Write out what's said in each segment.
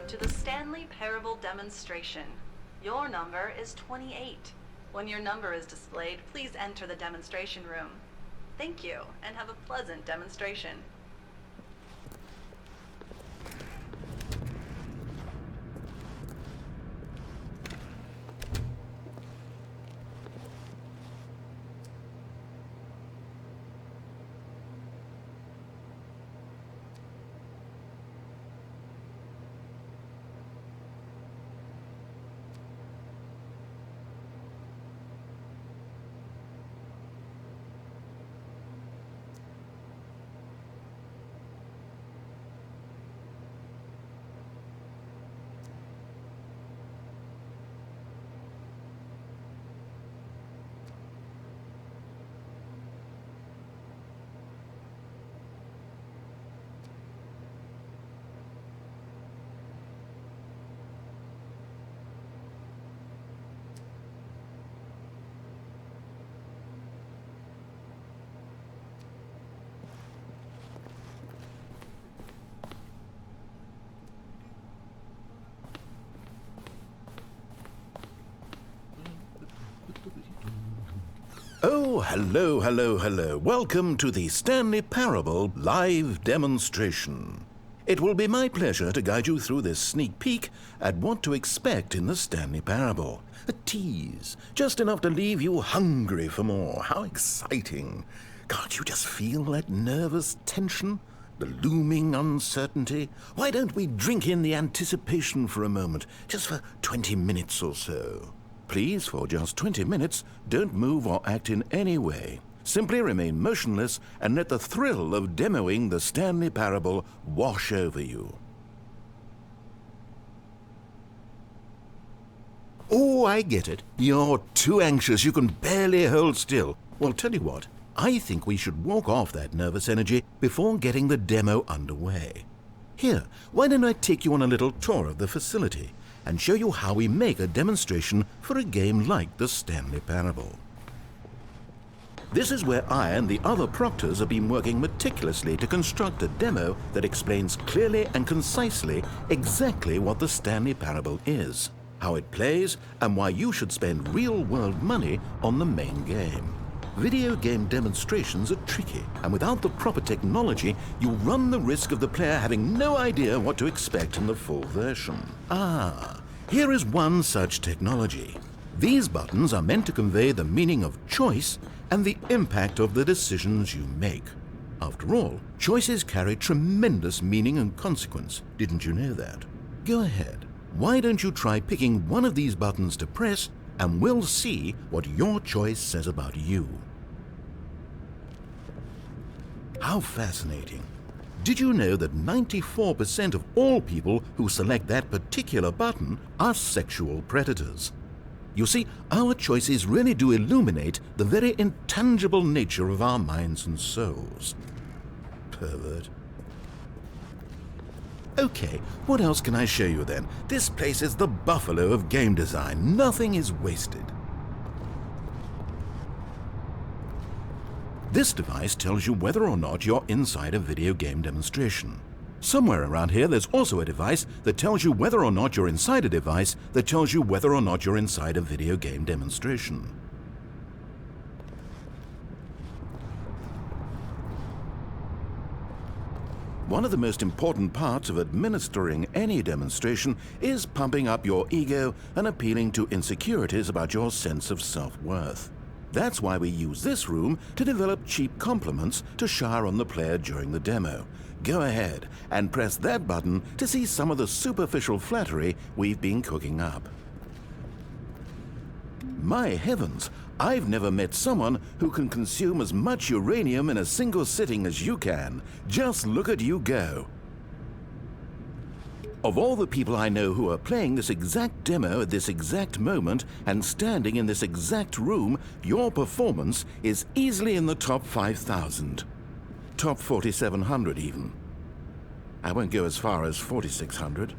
to the Stanley Parable demonstration. Your number is 28. When your number is displayed, please enter the demonstration room. Thank you, and have a pleasant demonstration. Oh, hello. Welcome to the Stanley Parable live demonstration. It will be my pleasure to guide you through this sneak peek at what to expect in the Stanley Parable. A tease, just enough to leave you hungry for more. How exciting. Can't you just feel that nervous tension? The looming uncertainty? Why don't we drink in the anticipation for a moment, just for 20 minutes or so? Please, for just 20 minutes, don't move or act in any way. Simply remain motionless and let the thrill of demoing the Stanley Parable wash over you. Oh, I get it. You're too anxious. You can barely hold still. Well, tell you what. I think we should walk off that nervous energy before getting the demo underway. Here, why don't I take you on a little tour of the facility and show you how we make a demonstration for a game like the Stanley Parable. This is where I and the other proctors have been working meticulously to construct a demo that explains clearly and concisely exactly what the Stanley Parable is, how it plays, and why you should spend real-world money on the main game. Video game demonstrations are tricky, and without the proper technology, you run the risk of the player having no idea what to expect in the full version. Here is one such technology. These buttons are meant to convey the meaning of choice and the impact of the decisions you make. After all, choices carry tremendous meaning and consequence. Didn't you know that? Go ahead. Why don't you try picking one of these buttons to press, and we'll see what your choice says about you. How fascinating. Did you know that 94% of all people who select that particular button are sexual predators? You see, our choices really do illuminate the very intangible nature of our minds and souls. Pervert. Okay, what else can I show you then? This place is the buffalo of game design. Nothing is wasted. This device tells you whether or not you're inside a video game demonstration. Somewhere around here there's also a device that tells you whether or not you're inside a device that tells you whether or not you're inside a video game demonstration. One of the most important parts of administering any demonstration is pumping up your ego and appealing to insecurities about your sense of self-worth. That's why we use this room to develop cheap compliments to shower on the player during the demo. Go ahead and press that button to see some of the superficial flattery we've been cooking up. My heavens, I've never met someone who can consume as much uranium in a single sitting as you can. Just look at you go. Of all the people I know who are playing this exact demo at this exact moment and standing in this exact room, your performance is easily in the top 5,000. Top 4,700 even. I won't go as far as 4,600.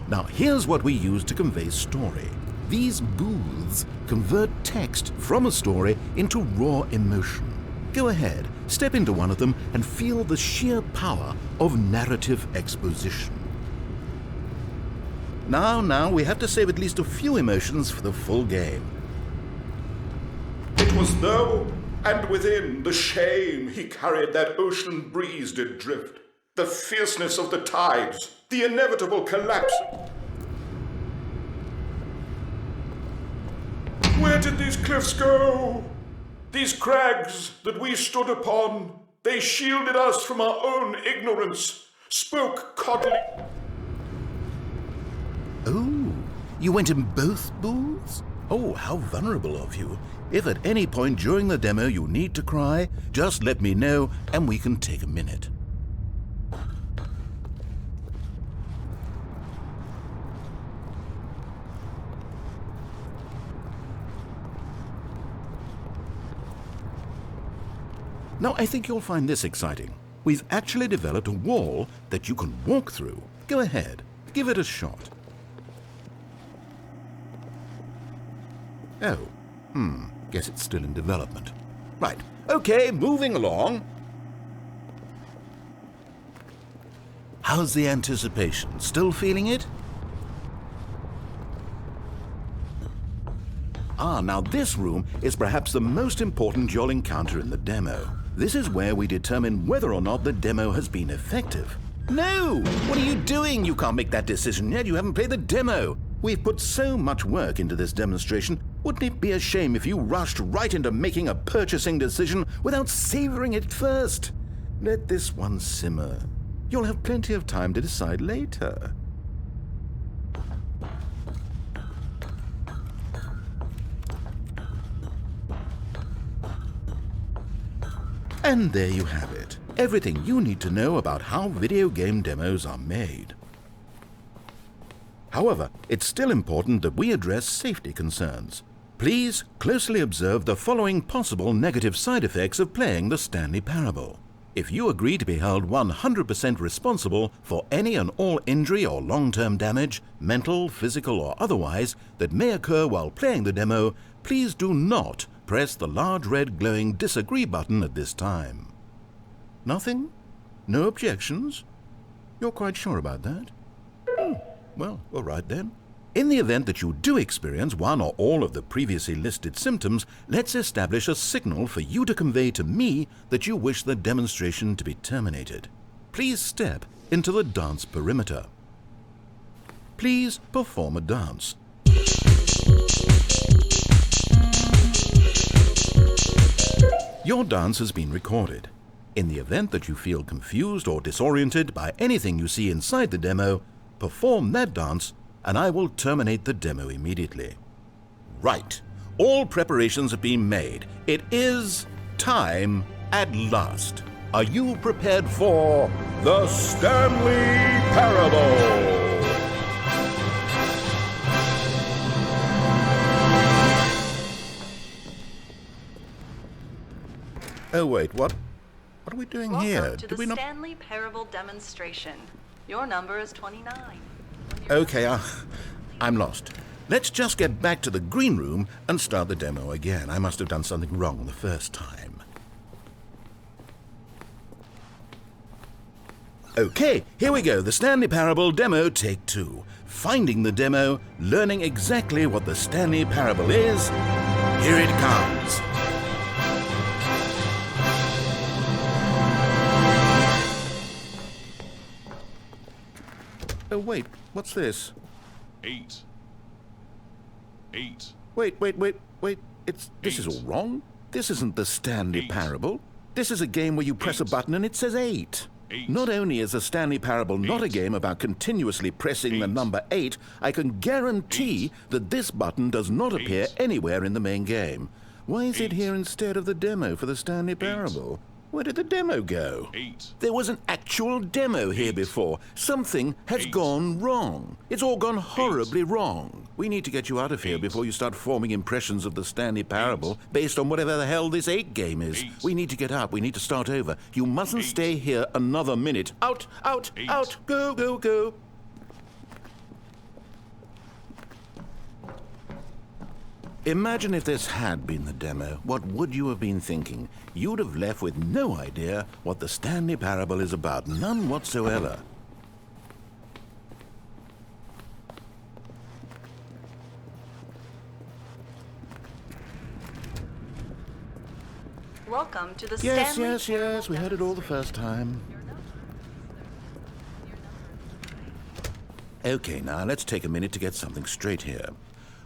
Now here's what we use to convey story. These booths convert text from a story into raw emotion. Go ahead, step into one of them and feel the sheer power of narrative exposition. Now, we have to save at least a few emotions for the full game. It was though, and within the shame he carried that ocean breeze did drift, the fierceness of the tides, the inevitable collapse. Where did these cliffs go? These crags that we stood upon, they shielded us from our own ignorance, spoke coddling. Oh, you went in both booths? Oh, how vulnerable of you. If at any point during the demo you need to cry, just let me know and we can take a minute. Now, I think you'll find this exciting. We've actually developed a wall that you can walk through. Go ahead, give it a shot. Oh, guess it's still in development. Right, okay, moving along. How's the anticipation? Still feeling it? Now this room is perhaps the most important you'll encounter in the demo. This is where we determine whether or not the demo has been effective. No! What are you doing? You can't make that decision yet. You haven't played the demo. We've put so much work into this demonstration. Wouldn't it be a shame if you rushed right into making a purchasing decision without savoring it first? Let this one simmer. You'll have plenty of time to decide later. And there you have it. Everything you need to know about how video game demos are made. However, it's still important that we address safety concerns. Please closely observe the following possible negative side effects of playing the Stanley Parable. If you agree to be held 100% responsible for any and all injury or long-term damage, mental, physical or otherwise, that may occur while playing the demo, please do not press the large red glowing disagree button at this time. Nothing? No objections? You're quite sure about that? Well, all right then. In the event that you do experience one or all of the previously listed symptoms, let's establish a signal for you to convey to me that you wish the demonstration to be terminated. Please step into the dance perimeter. Please perform a dance. Your dance has been recorded. In the event that you feel confused or disoriented by anything you see inside the demo, perform that dance and I will terminate the demo immediately. Right. All preparations have been made. It is time at last. Are you prepared for the Stanley Parable? Oh wait, what are we doing here? Welcome to the Stanley Parable demonstration. Your number is 29. Okay, I'm lost. Let's just get back to the green room and start the demo again. I must have done something wrong the first time. Okay, here we go. The Stanley Parable demo, take 2. Finding the demo, learning exactly what the Stanley Parable is. Here it comes. Oh, wait, what's this? 8. Wait. This is all wrong. This isn't the Stanley Parable. This is a game where you press a button and it says 8. Not only is the Stanley Parable not a game about continuously pressing the number 8, I can guarantee that this button does not appear anywhere in the main game. Why is it here instead of the demo for the Stanley Parable? Where did the demo go? 8. There was an actual demo here before. Something has gone wrong. It's all gone horribly wrong. We need to get you out of here before you start forming impressions of the Stanley Parable based on whatever the hell this 8 game is. We need to get out. We need to start over. You mustn't stay here another minute. Out, out, out. Go, go, go. Imagine if this had been the demo. What would you have been thinking? You'd have left with no idea what the Stanley Parable is about. None whatsoever. Welcome to the Yes, Stanley yes, yes. We heard it all the first time. Okay, now let's take a minute to get something straight here.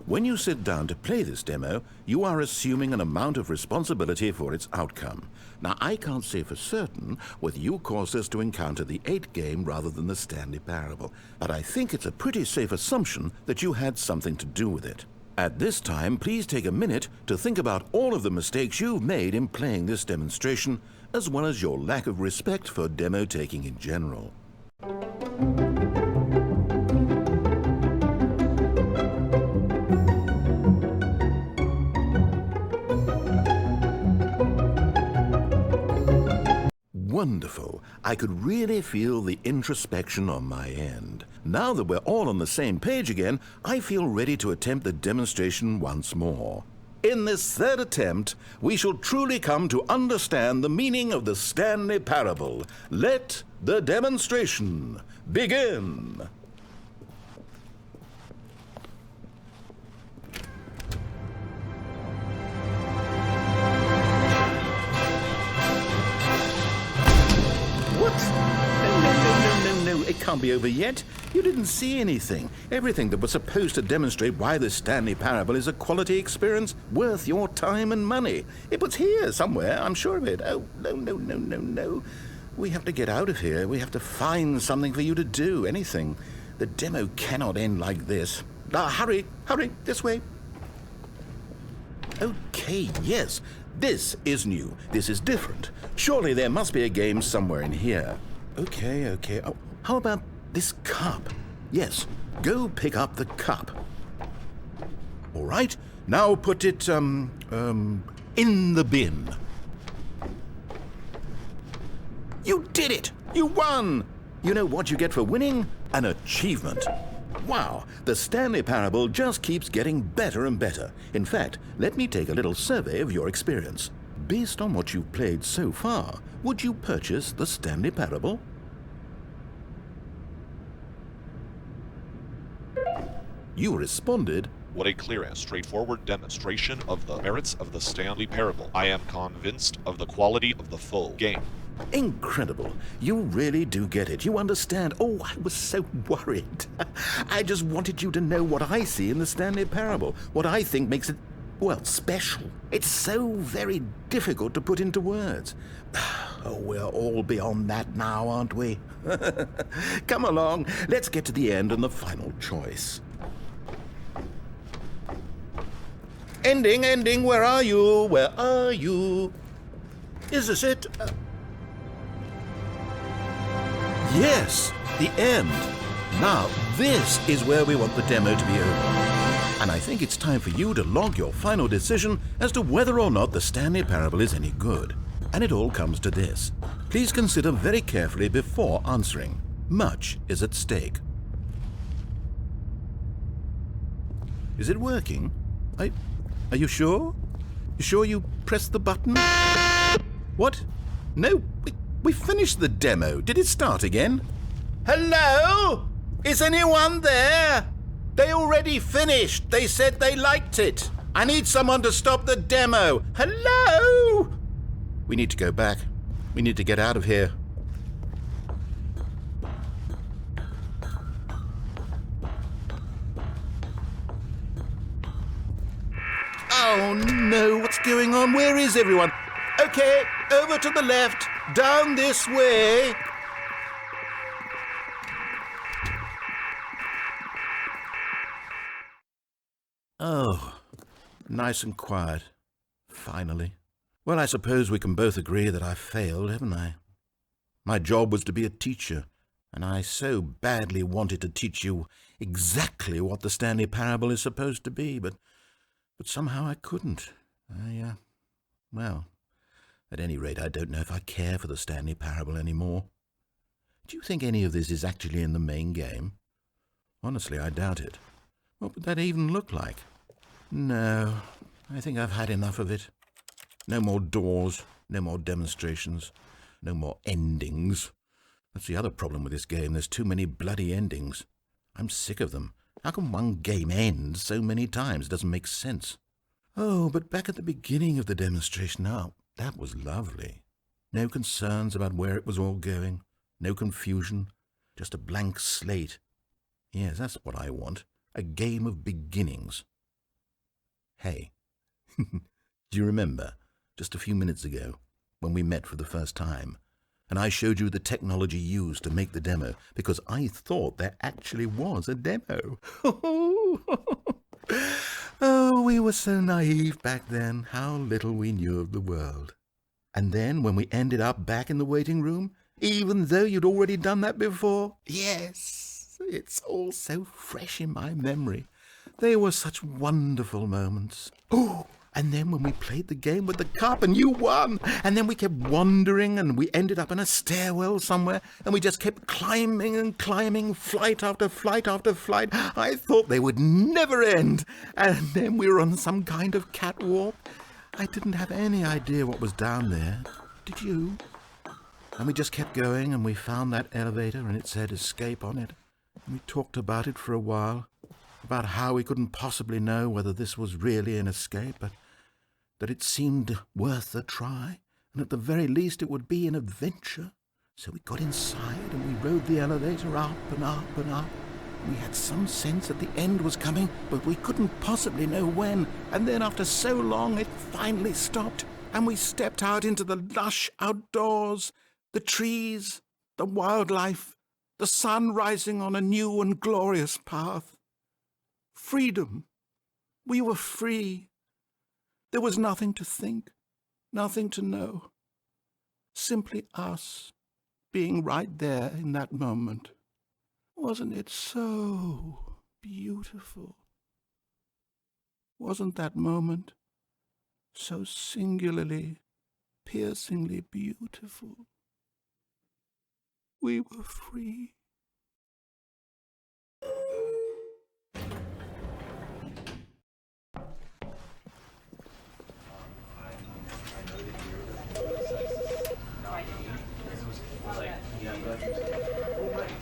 When you sit down to play this demo, you are assuming an amount of responsibility for its outcome. Now, I can't say for certain whether you caused us to encounter the 8 game rather than the Stanley Parable, but I think it's a pretty safe assumption that you had something to do with it. At this time, please take a minute to think about all of the mistakes you've made in playing this demonstration, as well as your lack of respect for demo taking in general. Wonderful. I could really feel the introspection on my end. Now that we're all on the same page again, I feel ready to attempt the demonstration once more. In this third attempt, we shall truly come to understand the meaning of the Stanley Parable. Let the demonstration begin. No, it can't be over yet. You didn't see anything. Everything that was supposed to demonstrate why the Stanley Parable is a quality experience worth your time and money. It was here somewhere, I'm sure of it. Oh, no. We have to get out of here. We have to find something for you to do, anything. The demo cannot end like this. Hurry, this way. Okay, yes. This is new. This is different. Surely there must be a game somewhere in here. Okay. Oh, how about this cup? Yes, go pick up the cup. All right, now put it, in the bin. You did it! You won! You know what you get for winning? An achievement. Wow, the Stanley Parable just keeps getting better and better. In fact, let me take a little survey of your experience. Based on what you've played so far, would you purchase the Stanley Parable? You responded, "What a clear and straightforward demonstration of the merits of the Stanley Parable. I am convinced of the quality of the full game." Incredible. You really do get it. You understand. Oh, I was so worried. I just wanted you to know what I see in the Stanley Parable, what I think makes it, well, special. It's so very difficult to put into words. Oh, we're all beyond that now, aren't we? Come along, let's get to the end and the final choice. Ending, where are you? Is this it? Yes, the end. Now, this is where we want the demo to be over. And I think it's time for you to log your final decision as to whether or not the Stanley Parable is any good. And it all comes to this. Please consider very carefully before answering. Much is at stake. Is it working? Are you sure? You sure you pressed the button? What? No, we finished the demo. Did it start again? Hello? Is anyone there? They already finished. They said they liked it. I need someone to stop the demo. Hello? We need to go back. We need to get out of here. Oh no, what's going on? Where is everyone? Okay, over to the left, down this way. Oh, nice and quiet. Finally. Well, I suppose we can both agree that I failed, haven't I? My job was to be a teacher, and I so badly wanted to teach you exactly what the Stanley Parable is supposed to be, but somehow I couldn't. Well, at any rate, I don't know if I care for the Stanley Parable anymore. Do you think any of this is actually in the main game? Honestly, I doubt it. What would that even look like? No, I think I've had enough of it. No more doors, no more demonstrations, no more endings. That's the other problem with this game. There's too many bloody endings. I'm sick of them. How can one game end so many times? It doesn't make sense. Oh, but back at the beginning of the demonstration, now, that was lovely. No concerns about where it was all going. No confusion. Just a blank slate. Yes, that's what I want. A game of beginnings. Hey, do you remember, just a few minutes ago, when we met for the first time, and I showed you the technology used to make the demo, because I thought there actually was a demo. Oh, we were so naive back then, how little we knew of the world. And then, when we ended up back in the waiting room, even though you'd already done that before, yes, it's all so fresh in my memory. They were such wonderful moments. Oh, and then when we played the game with the cup and you won, and then we kept wandering and we ended up in a stairwell somewhere and we just kept climbing and climbing, flight after flight after flight. I thought they would never end. And then we were on some kind of catwalk. I didn't have any idea what was down there. Did you? And we just kept going and we found that elevator and it said escape on it. And we talked about it for a while. About how we couldn't possibly know whether this was really an escape, but that it seemed worth a try, and at the very least it would be an adventure. So we got inside and we rode the elevator up and up and up. We had some sense that the end was coming, but we couldn't possibly know when. And then after so long it finally stopped, and we stepped out into the lush outdoors, the trees, the wildlife, the sun rising on a new and glorious path. Freedom. We were free. There was nothing to think, nothing to know. Simply us being right there in that moment. Wasn't it so beautiful? Wasn't that moment so singularly, piercingly beautiful? We were free.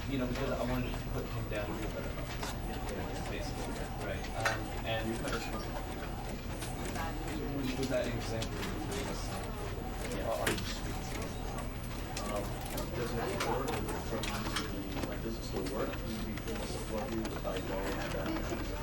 You know, because I wanted to put him down here, but basically, right. And was that example are you speaking? Does it work from like does it still work? Do you feel support you without going